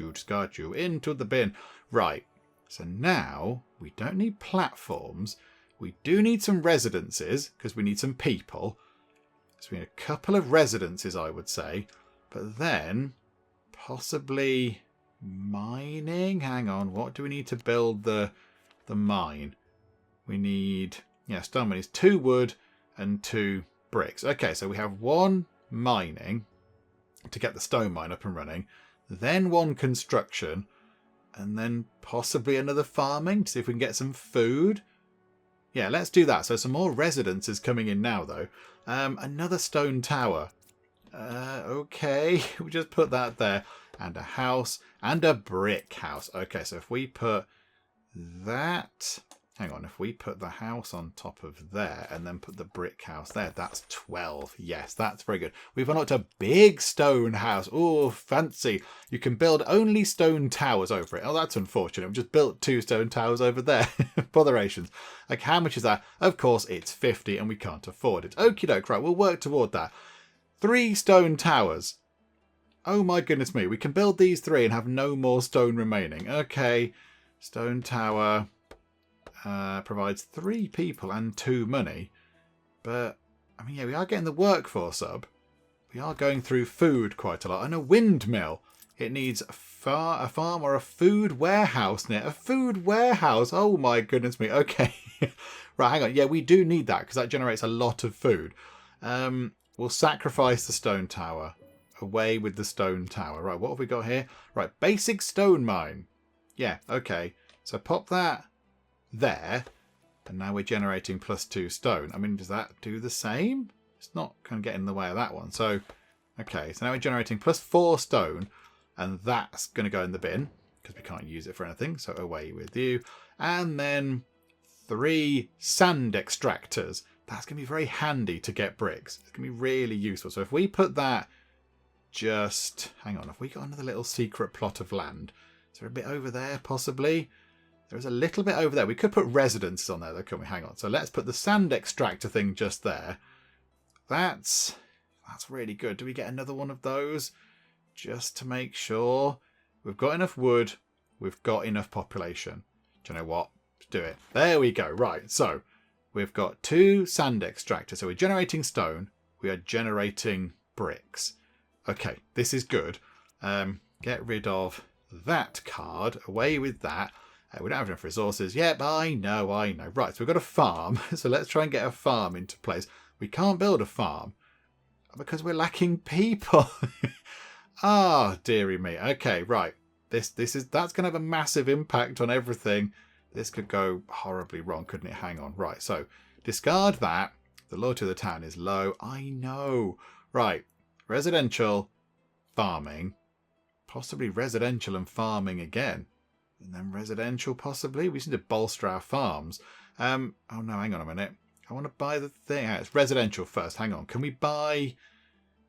you into the bin. Right. So now we don't need platforms. We do need some residences because we need some people. So we need a couple of residences, I would say. But then possibly mining. Hang on. What do we need to build the mine? We need, yeah, stone money is 2 wood and 2 bricks. Okay, so we have 1 mining. to get the stone mine up and running, then one construction, and then possibly another farming to see if we can get some food. Yeah, let's do that. So some more residences coming in now, though. Another stone tower. Okay, we just put that there. And a house and a brick house. Okay, so if we put that... Hang on, if we put the house on top of there and then put the brick house there, that's 12. Yes, that's very good. We've unlocked a big stone house. Oh, fancy. You can build only stone towers over it. Oh, that's unfortunate. We just built 2 stone towers over there. Botherations. Like, how much is that? Of course, it's 50 and we can't afford it. Okie doke, right, we'll work toward that. 3 stone towers. Oh my goodness me. We can build these 3 and have no more stone remaining. Okay, stone tower... provides 3 people and 2 money. But, I mean, yeah, we are getting the workforce up. We are going through food quite a lot. And a windmill. It needs a farm or a food warehouse near. A food warehouse. Oh, my goodness me. Okay. Right, hang on. Yeah, we do need that because that generates a lot of food. We'll sacrifice the stone tower. Away with the stone tower. Right, what have we got here? Right, basic stone mine. Yeah, okay. So pop that there, and now we're generating +2 stone. I mean, does that do the same? It's not kind of getting in the way of that one. So, okay, so now we're generating +4 stone, and that's going to go in the bin because we can't use it for anything. So away with you. And then 3 sand extractors. That's going to be very handy to get bricks. It's going to be really useful. So if we put that just... Hang on, have we got another little secret plot of land? Is there a bit over there, possibly? There's a little bit over there. We could put residences on there, though, couldn't we? Hang on. So let's put the sand extractor thing just there. That's really good. Do we get another one of those? Just to make sure. We've got enough wood. We've got enough population. Do you know what? Let's do it. There we go. Right. So we've got 2 sand extractors. So we're generating stone. We are generating bricks. Okay. This is good. Get rid of that card. Away with that. We don't have enough resources. Yep, I know. Right, so we've got a farm. So let's try and get a farm into place. We can't build a farm because we're lacking people. Ah, dearie me. Okay, right. That's going to have a massive impact on everything. This could go horribly wrong, couldn't it? Hang on. Right, so discard that. The loyalty of the town is low. I know. Right, residential, farming, possibly residential and farming again. And then residential, possibly. We just need to bolster our farms. Oh, no, hang on a minute. I want to buy the thing. It's residential first. Hang on. Can we buy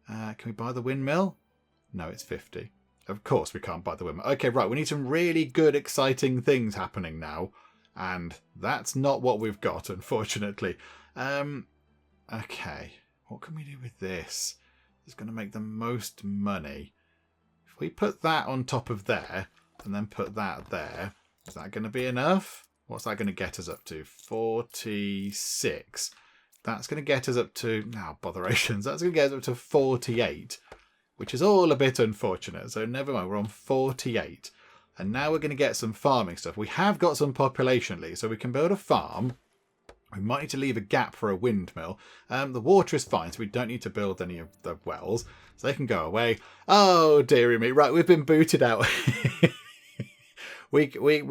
the windmill? No, it's 50. Of course we can't buy the windmill. Okay, right. We need some really good, exciting things happening now. And that's not what we've got, unfortunately. Okay. What can we do with this? It's going to make the most money. If we put that on top of there... and then put that there. Is that going to be enough? What's that going to get us up to? 46. That's going to get us up to... Now, botherations. That's going to get us up to 48. Which is all a bit unfortunate. So never mind. We're on 48. And now we're going to get some farming stuff. We have got some population, Lee. So we can build a farm. We might need to leave a gap for a windmill. The water is fine. So we don't need to build any of the wells. So they can go away. Oh, dearie me. Right, we've been booted out. We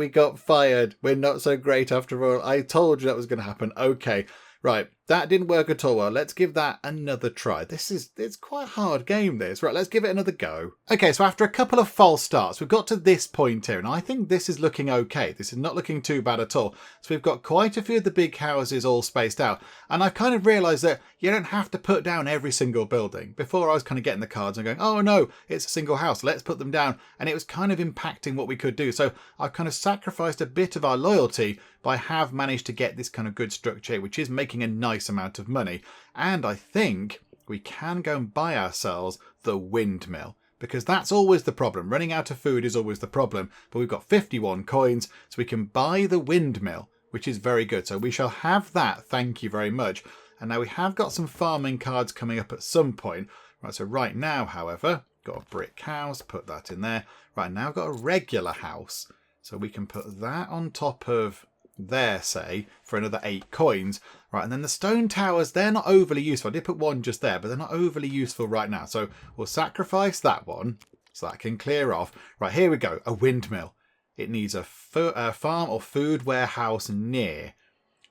got fired. We're not so great after all. I told you that was going to happen. Okay. Right. That didn't work at all well. Let's give that another try. It's quite a hard game, this. Right, let's give it another go. Okay, so after a couple of false starts, we've got to this point here, and I think this is looking okay. This is not looking too bad at all. So we've got quite a few of the big houses all spaced out, and I've kind of realised that you don't have to put down every single building. Before I was kind of getting the cards and going, oh no, it's a single house, let's put them down, and it was kind of impacting what we could do. So I've kind of sacrificed a bit of our loyalty, but I have managed to get this kind of good structure, which is making a nice amount of money. And I think we can go and buy ourselves the windmill, because that's always the problem. Running out of food is always the problem, but we've got 51 coins, so we can buy the windmill, which is very good. So we shall have that, thank you very much. And now we have got some farming cards coming up at some point. Right, so right now, however, got a brick house, put that in there. Right, now I've got a regular house, so we can put that on top of there, say, for another 8 coins. Right, and then the stone towers, they're not overly useful. I did put one just there, but they're not overly useful right now. So we'll sacrifice that one so that can clear off. Right, here we go. A windmill. It needs a farm or food warehouse near.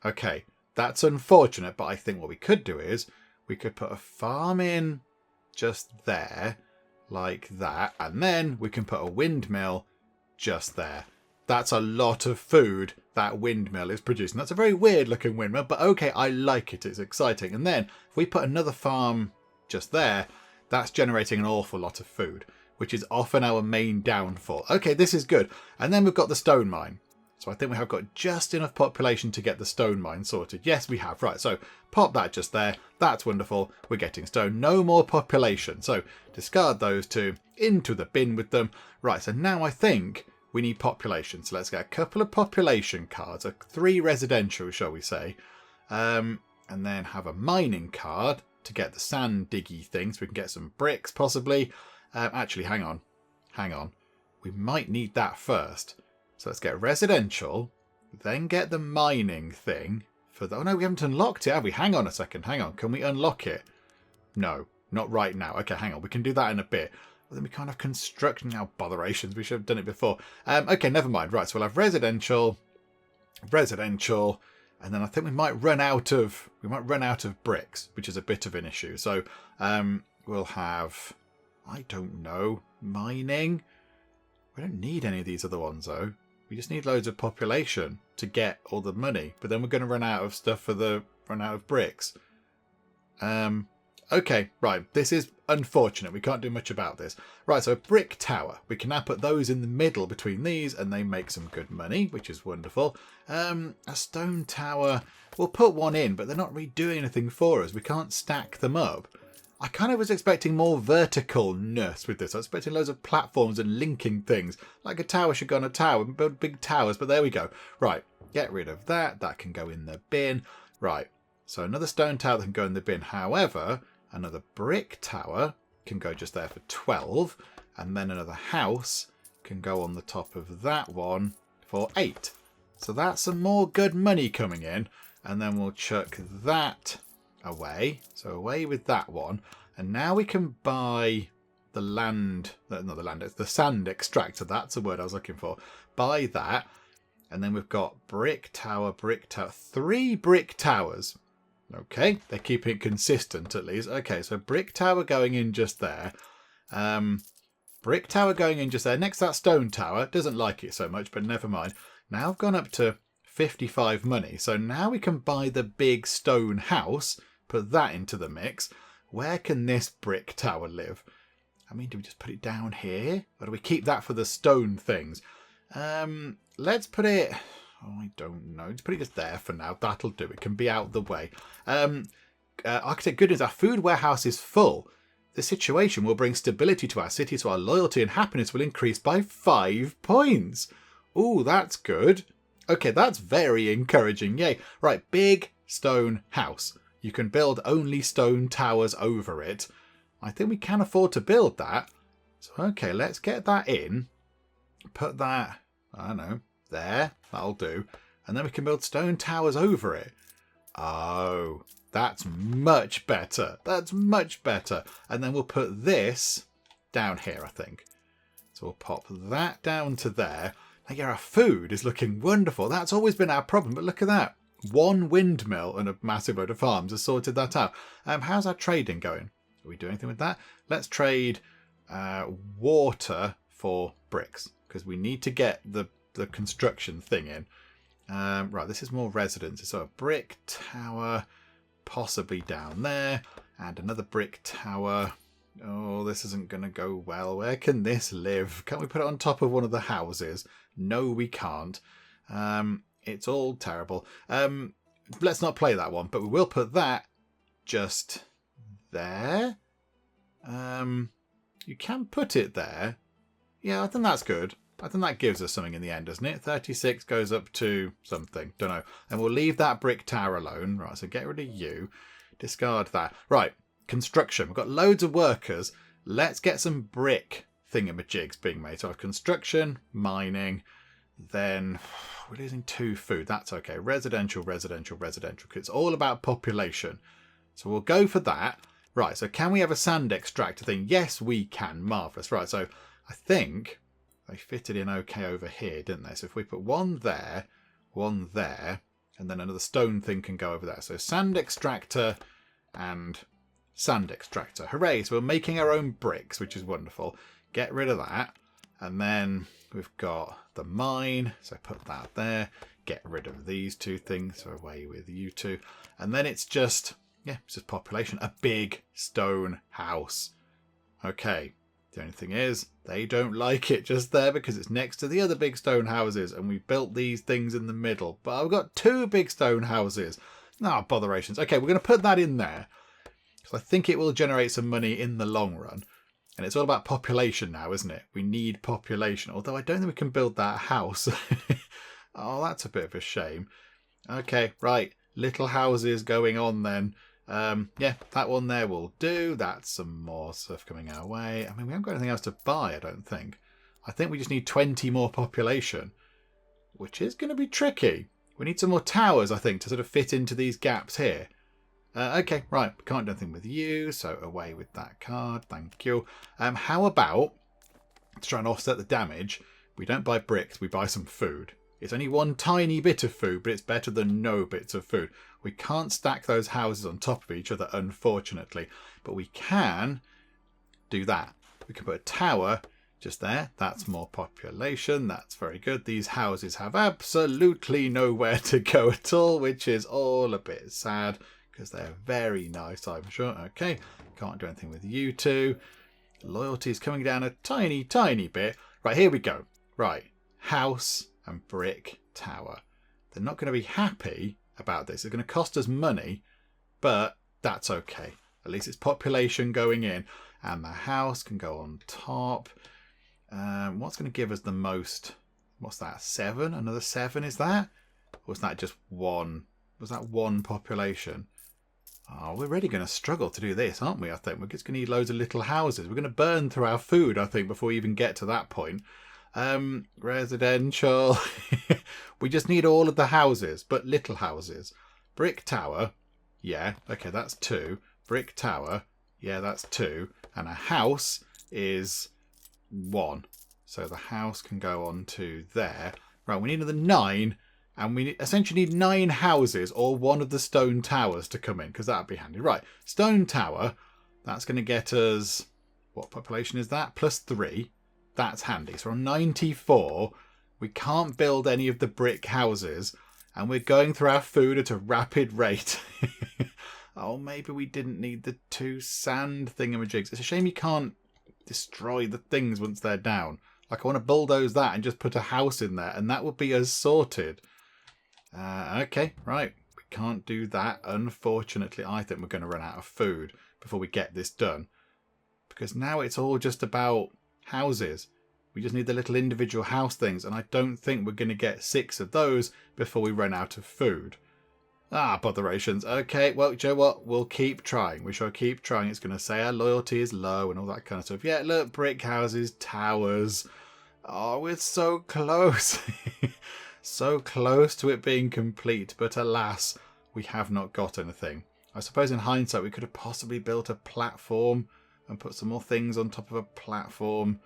Okay, that's unfortunate, but I think what we could do is we could put a farm in just there, like that, and then we can put a windmill just there. That's a lot of food that windmill is producing. That's a very weird looking windmill, but okay, I like it. It's exciting. And then if we put another farm just there, that's generating an awful lot of food, which is often our main downfall. Okay, this is good. And then we've got the stone mine. So I think we have got just enough population to get the stone mine sorted. Yes, we have. Right, so pop that just there. That's wonderful. We're getting stone. No more population. So discard those two into the bin with them. Right, so now I think we need population. So let's get a couple of population cards. 3 residential, shall we say. And then have a mining card to get the sand diggy thing. So we can get some bricks, possibly. Actually, hang on. Hang on. We might need that first. So let's get residential, then get the mining thing for the... Oh no, we haven't unlocked it, have we? Hang on a second, hang on. Can we unlock it? No, not right now. Okay, hang on. We can do that in a bit. Well, then we can't have construction now. Botherations. We should have done it before. Okay, never mind. Right, so we'll have residential, and then I think we might run out of bricks, which is a bit of an issue. So we'll have, I don't know, mining. We don't need any of these other ones though. We just need loads of population to get all the money. But then we're going to run out of stuff run out of bricks. Okay, right. This is unfortunate. We can't do much about this. Right, so a brick tower. We can now put those in the middle between these and they make some good money, which is wonderful. A stone tower. We'll put one in, but they're not really doing anything for us. We can't stack them up. I kind of was expecting more verticalness with this. I was expecting loads of platforms and linking things. Like a tower should go on a tower and build big towers, but there we go. Right, get rid of that. That can go in the bin. Right, so another stone tower that can go in the bin. However, another brick tower can go just there for 12. And then another house can go on the top of that one for 8. So that's some more good money coming in. And then we'll chuck that away. So away with that one. And now we can buy the land, not the land, it's the sand extractor. That's the word I was looking for. Buy that. And then we've got brick tower, 3 brick towers. Okay, they're keeping it consistent at least. Okay, so brick tower going in just there. Brick tower going in just there. Next to that stone tower. Doesn't like it so much, but never mind. Now I've gone up to 55 money. So now we can buy the big stone house. Put that into the mix. Where can this brick tower live? I mean, do we just put it down here? Or do we keep that for the stone things? Let's put it... Oh, I don't know. Let's put it just there for now. That'll do. It can be out the way. Architect, good news. Our food warehouse is full. This situation will bring stability to our city, so our loyalty and happiness will increase by 5 points. Ooh, that's good. Okay, that's very encouraging. Yay. Right, big stone house. You can build only stone towers over it. I think we can afford to build that. So, okay, let's get that in. Put that, I don't know, there. That'll do. And then we can build stone towers over it. Oh, that's much better. That's much better. And then we'll put this down here, I think. So we'll pop that down to there. Now, yeah, our food is looking wonderful. That's always been our problem, but look at that. 1 windmill and a massive load of farms has sorted that out. How's our trading going? Are we doing anything with that? Let's trade water for bricks because we need to get the construction thing in. Right, this is more residences. So a brick tower possibly down there and another brick tower. Oh, this isn't going to go well. Where can this live? Can't we put it on top of one of the houses? No, we can't. It's all terrible. Let's not play that one, but we will put that just there. You can put it there. Yeah, I think that's good. I think that gives us something in the end, doesn't it? 36 goes up to something. Don't know. And we'll leave that brick tower alone. Right, so get rid of you. Discard that. Right, construction. We've got loads of workers. Let's get some brick thingamajigs being made. So I have construction, mining. then we're losing 2 food. That's okay. Residential, residential, residential. It's all about population. So we'll go for that. Right, so can we have a sand extractor thing? Yes, we can. Marvellous. Right, so I think they fitted in okay over here, didn't they? So if we put one there, and then another stone thing can go over there. So sand extractor and sand extractor. Hooray, so we're making our own bricks, which is wonderful. Get rid of that. And then we've got the mine, so put that there. Get rid of these 2 things, so away with you 2. And then it's just... yeah, it's just population. A big stone house. Okay. The only thing is, they don't like it just there because it's next to the other big stone houses and we built these things in the middle. But I've got 2 big stone houses. Ah, botherations. Okay, we're going to put that in there because I think it will generate some money in the long run. And it's all about population now, isn't it? We need population. Although I don't think we can build that house. Oh, that's a bit of a shame. Okay, right. Little houses going on then. Yeah, that one there will do. That's some more stuff coming our way. I mean, we haven't got anything else to buy, I don't think. I think we just need 20 more population, which is going to be tricky. We need some more towers, I think, to sort of fit into these gaps here. Okay, right. We can't do anything with you, so away with that card. Thank you. How about, to try and offset the damage, we don't buy bricks, we buy some food. It's only one tiny bit of food, but it's better than no bits of food. We can't stack those houses on top of each other, unfortunately. But we can do that. We can put a tower just there. That's more population. That's very good. These houses have absolutely nowhere to go at all, which is all a bit sad because they're very nice, I'm sure. Okay, can't do anything with you 2. Loyalty is coming down a tiny, tiny bit. Right, here we go. Right, house and brick tower. They're not going to be happy about this. It's going to cost us money, but that's okay. At least it's population going in, and the house can go on top. What's going to give us the most? What's that? 7? Another 7 is that? Or was that just 1? Was that 1 population? Oh, we're really going to struggle to do this, aren't we? I think we're just going to need loads of little houses. We're going to burn through our food, I think, before we even get to that point. Residential. We just need all of the houses, but little houses. Brick tower. Yeah, okay, that's 2. Brick tower. Yeah, that's 2. And a house is 1. So the house can go on to there. Right, we need another 9. And we essentially need 9 houses or one of the stone towers to come in, because that would be handy. Right, stone tower. That's going to get us... what population is that? +3. That's handy. So on 94, we can't build any of the brick houses, and we're going through our food at a rapid rate. Oh, maybe we didn't need the 2 sand thingamajigs. It's a shame you can't destroy the things once they're down. Like, I want to bulldoze that and just put a house in there, and that would be us sorted. Okay, right. We can't do that, unfortunately. I think we're going to run out of food before we get this done. Because now it's all just about houses. We just need the little individual house things, and I don't think we're going to get 6 of those before we run out of food. Ah, botherations. Okay, well, you know what? We'll keep trying. We shall keep trying. It's going to say our loyalty is low and all that kind of stuff. Yeah, look, brick houses, towers. Oh, we're so close. So close to it being complete, but alas, we have not got anything. I suppose in hindsight we could have possibly built a platform and put some more things on top of a platform.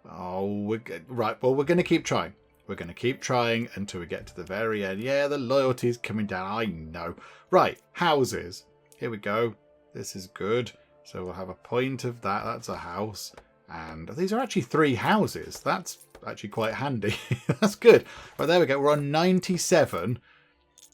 Oh, right, well, we're going to keep trying. We're going to keep trying until we get to the very end. Yeah, the loyalty's coming down, I know. Right, houses. Here we go. This is good. So we'll have a point of that. That's a house. And these are actually 3 houses. That's actually quite handy. That's good. Right, there we go. We're on 97.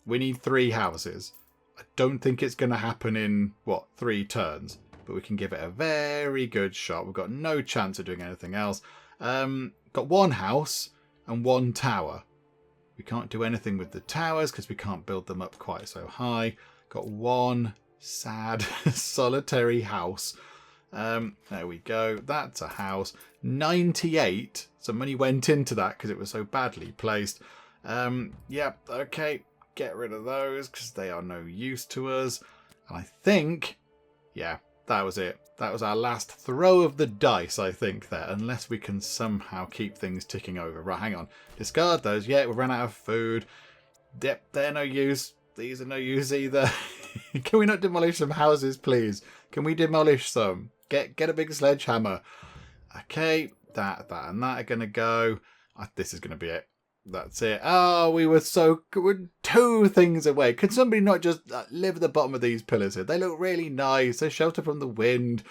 We need 3 houses. I don't think it's going to happen in, 3 turns. But we can give it a very good shot. We've got no chance of doing anything else. Got 1 house and 1 tower. We can't do anything with the towers because we can't build them up quite so high. Got 1 sad solitary house. There we go. That's a house. 98. Some money went into that because it was so badly placed. Yep, okay. Get rid of those because they are no use to us. And I think, yeah, That was it. That was our last throw of the dice, I think, there. Unless we can somehow keep things ticking over. Right, hang on. Discard those. Yeah, we've run out of food. Yep, they're no use. These are no use either. Can we not demolish some houses, please? Can we demolish some? Get a big sledgehammer. Okay, that and that are going to go. This is going to be it. That's it. Oh, we were so good. 2 things away. Could somebody not just live at the bottom of these pillars here? They look really nice. They're shelter from the wind.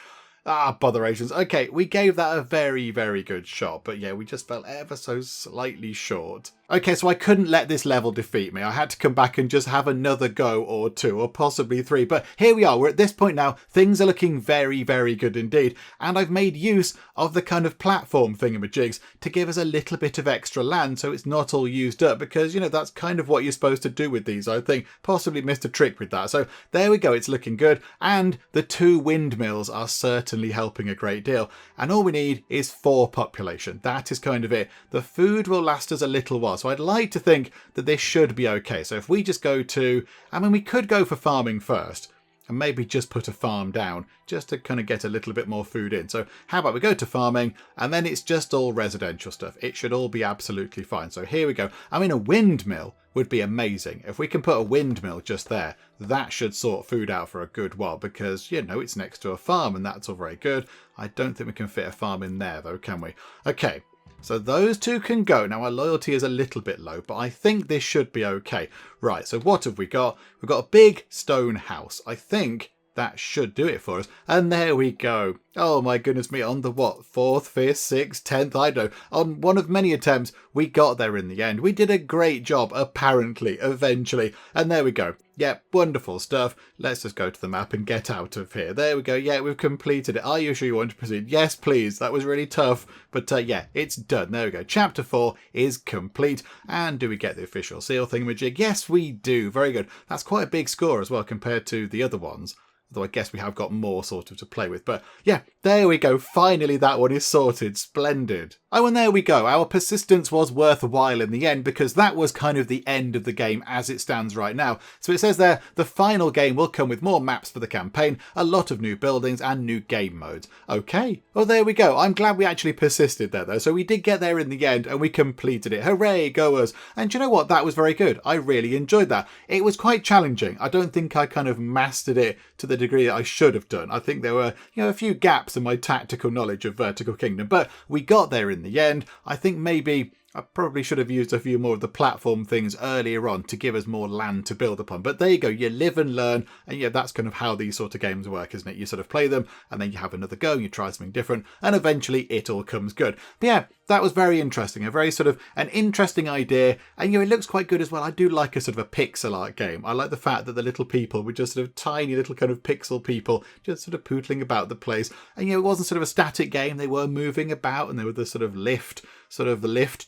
Botherations. Okay, we gave that a very, very good shot. But yeah, we just fell ever so slightly short. Okay, so I couldn't let this level defeat me. I had to come back and just have another go or 2 or possibly 3. But here we are. We're at this point now. Things are looking very, very good indeed. And I've made use of the kind of platform thingamajigs to give us a little bit of extra land so it's not all used up. Because, you know, that's kind of what you're supposed to do with these, I think. Possibly missed a trick with that. So there we go. It's looking good. And the 2 windmills are certainly helping a great deal. And all we need is 4 population. That is kind of it. The food will last us a little while. So I'd like to think that this should be okay. So if we just go to, we could go for farming first and maybe just put a farm down just to kind of get a little bit more food in. So how about we go to farming and then it's just all residential stuff. It should all be absolutely fine. So here we go. A windmill would be amazing. If we can put a windmill just there, that should sort food out for a good while because, you know, it's next to a farm and that's all very good. I don't think we can fit a farm in there though, can we? Okay. So those 2 can go. Now our loyalty is a little bit low, but I think this should be okay. Right, so what have we got? We've got a big stone house. I think that should do it for us. And there we go. Oh my goodness me, on the what? 4th, 5th, 6th, 10th, I don't know. On one of many attempts, we got there in the end. We did a great job, apparently, eventually. And there we go. Yep, wonderful stuff. Let's just go to the map and get out of here. There we go. Yeah, we've completed it. Are you sure you want to proceed? Yes, please. That was really tough. But yeah, it's done. There we go. Chapter 4 is complete. And do we get the official seal thingamajig? Yes, we do. Very good. That's quite a big score as well compared to the other ones. Although I guess we have got more sort of to play with. But yeah, there we go. Finally, that one is sorted. Splendid. Oh, and there we go. Our persistence was worthwhile in the end because that was kind of the end of the game as it stands right now. So it says there, the final game will come with more maps for the campaign, a lot of new buildings and new game modes. Okay. Well, there we go. I'm glad we actually persisted there though. So we did get there in the end and we completed it. Hooray, go us. And you know what? That was very good. I really enjoyed that. It was quite challenging. I don't think I kind of mastered it to the degree that I should have done. I think there were, a few gaps in my tactical knowledge of Vertical Kingdom, but we got there in the end. I think maybe I probably should have used a few more of the platform things earlier on to give us more land to build upon. But there you go, you live and learn. And yeah, that's kind of how these sort of games work, isn't it? You sort of play them and then you have another go, you try something different, and eventually it all comes good. But yeah, that was very interesting. A very sort of an interesting idea. And it looks quite good as well. I do like a sort of a pixel art game. I like the fact that the little people were just sort of tiny little kind of pixel people just sort of pootling about the place. And it wasn't sort of a static game. They were moving about and they were the sort of lift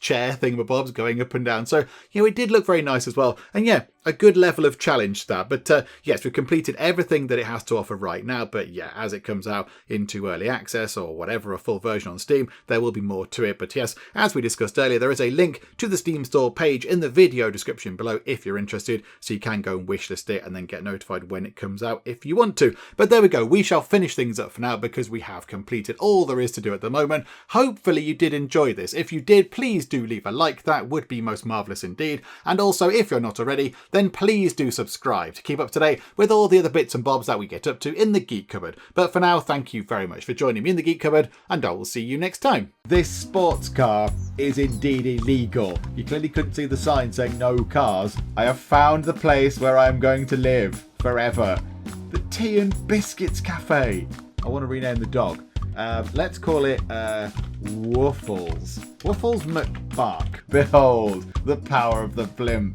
chair thingamabobs going up and down. So, it did look very nice as well. And yeah, a good level of challenge to that. But yes, we've completed everything that it has to offer right now. But yeah, as it comes out into early access or whatever, a full version on Steam, there will be more to it. But yes, as we discussed earlier, there is a link to the Steam store page in the video description below if you're interested. So you can go and wishlist it and then get notified when it comes out if you want to. But there we go. We shall finish things up for now because we have completed all there is to do at the moment. Hopefully you did enjoy this. If you did, please do leave a like. That would be most marvellous indeed. And also, if you're not already, then please do subscribe to keep up to date with all the other bits and bobs that we get up to in the Geek Cupboard. But for now, thank you very much for joining me in the Geek Cupboard, and I will see you next time. This sports car is indeed illegal. You clearly couldn't see the sign saying no cars. I have found the place where I'm going to live forever. The Tea and Biscuits Cafe. I want to rename the dog. Let's call it Woofles. Woofles McBark. Behold, the power of the blimp.